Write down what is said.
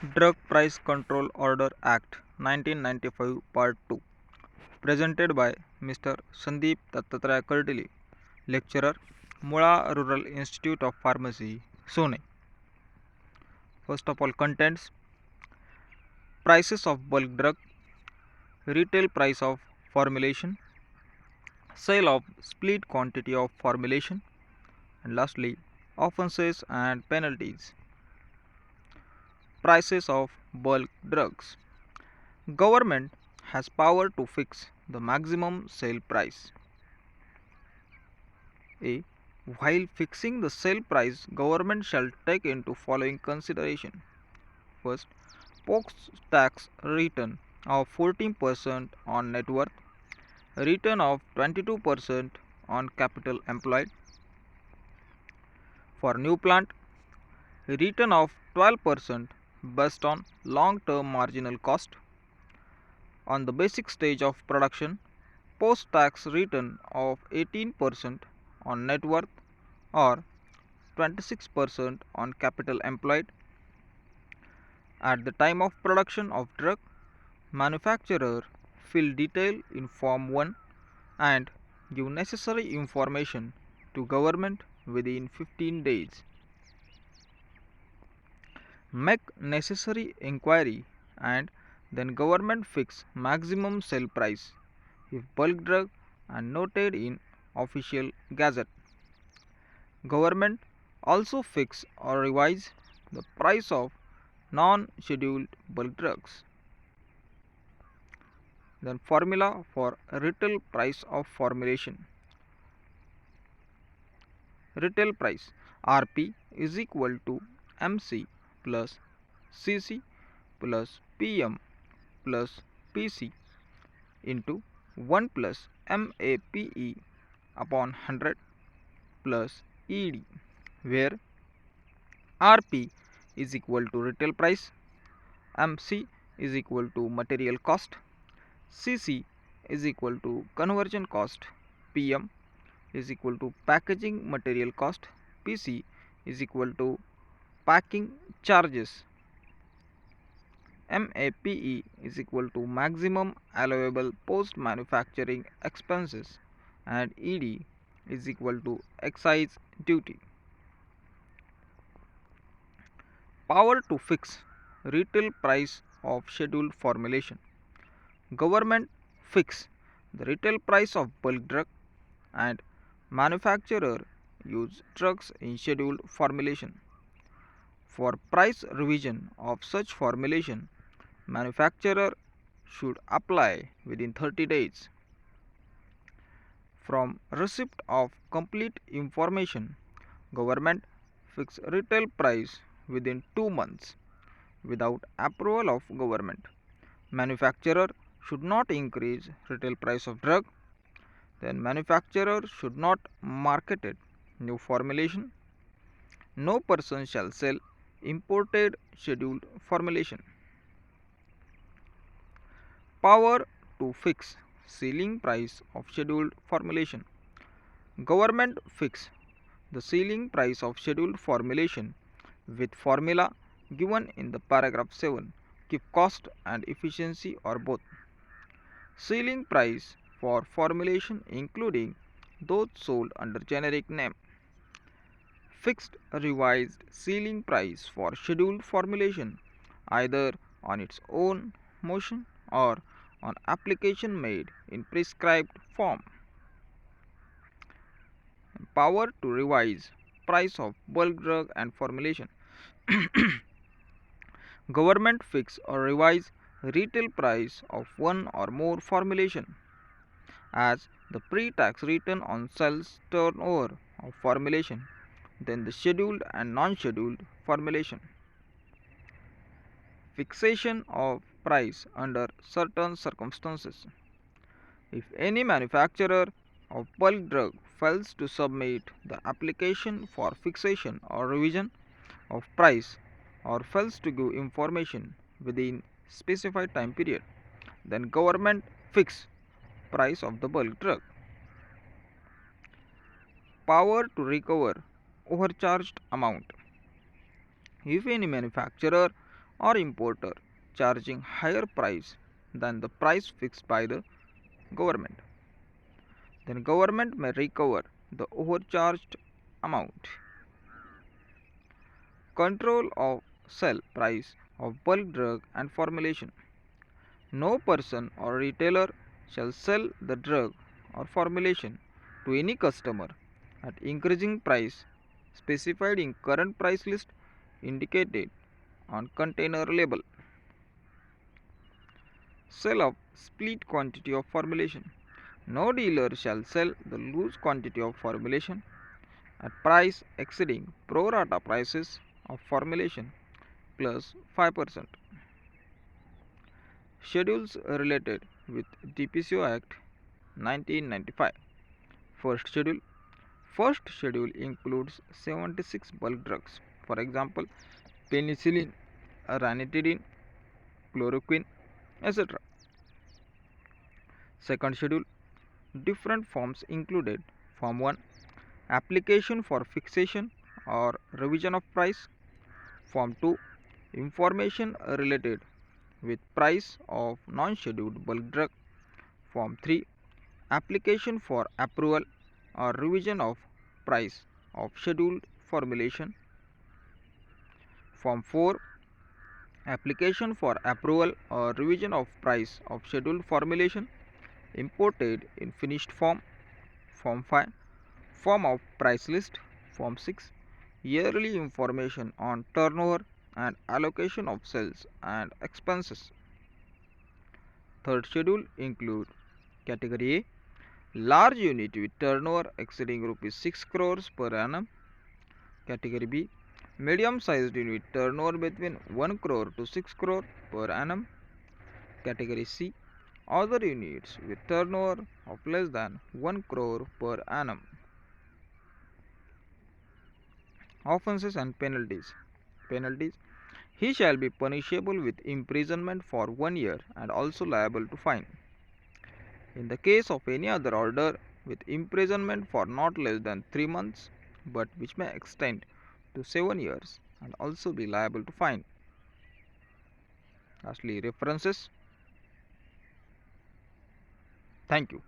Drug Price Control Order Act 1995 Part 2 presented by Mr. Sandeep Dattatreya Kartili, Lecturer, Mula Rural Institute of Pharmacy, Sone. First of all, contents: prices of bulk drug, retail price of formulation, sale of split quantity of formulation, and lastly, offences and penalties. Prices of bulk drugs. Government has power to fix the maximum sale price. A. While fixing the sale price, government shall take into following consideration. First, post tax return of 14% on net worth, return of 22% on capital employed. For new plant, return of 12% based on long-term marginal cost. On the basic stage of production, post-tax return of 18% on net worth or 26% on capital employed. At the time of production of drug, manufacturer fill detail in Form 1 and give necessary information to government within 15 days. Make necessary inquiry and then government fix maximum sale price if bulk drug and noted in official gazette. Government also fix or revise the price of non-scheduled bulk drugs. Then formula for retail price of formulation. Retail price RP is equal to MC plus CC plus PM plus PC into 1 plus MAPE upon 100 plus ED, where RP is equal to retail price, MC is equal to material cost, CC is equal to conversion cost, PM is equal to packaging material cost, PC is equal to packing charges, MAPE is equal to maximum allowable post manufacturing expenses, and ED is equal to excise duty. Power to fix retail price of scheduled formulation. Government fix the retail price of bulk drug and manufacturer use drugs in scheduled formulation. For price revision of such formulation, manufacturer should apply within 30 days. From receipt of complete information, government fix retail price within 2 months without approval of government. Manufacturer should not increase retail price of drug. Then manufacturer should not market it new formulation. No person shall sell imported scheduled formulation. Power to fix ceiling price of scheduled formulation. Government fix the ceiling price of scheduled formulation with formula given in the paragraph 7. Keep cost and efficiency or both. Ceiling price for formulation including those sold under generic name. Fixed revised ceiling price for scheduled formulation either on its own motion or on application made in prescribed form. Power to revise price of bulk drug and formulation. Government fix or revise retail price of one or more formulation as the pre-tax return on sales turnover of formulation, then the scheduled and non-scheduled formulation. Fixation of price under certain circumstances. If any manufacturer of bulk drug fails to submit the application for fixation or revision of price or fails to give information within specified time period, then government fix price of the bulk drug. Power to recover overcharged amount. If any manufacturer or importer charging higher price than the price fixed by the government. Then government may recover the overcharged amount. Control of sell price of bulk drug and formulation. No person or retailer shall sell the drug or formulation to any customer at increasing price specified in current price list indicated on container label. Sale of split quantity of formulation. No dealer shall sell the loose quantity of formulation at price exceeding pro rata prices of formulation plus 5%. Schedules related with DPCO Act 1995. First schedule. First schedule includes 76 bulk drugs. For example, penicillin, ranitidine, chloroquine, etc. Second schedule. Different forms included. Form 1. Application for fixation or revision of price. Form 2. Information related with price of non-scheduled bulk drug. Form 3. Application for approval or revision of price of scheduled formulation. Form 4. Application for approval or revision of price of scheduled formulation imported in finished form. Form 5. Form of price list. Form 6. Yearly information on turnover and allocation of sales and expenses. Third schedule include category A, large unit with turnover exceeding rupees 6 crores per annum. Category B, medium sized unit turnover between 1 crore to 6 crore per annum. Category C, other units with turnover of less than 1 crore per annum. Offences and penalties. Penalties. He shall be punishable with imprisonment for 1 year and also liable to fine. In the case of any other order, with imprisonment for not less than 3 months, but which may extend to 7 years and also be liable to fine. Lastly, references. Thank you.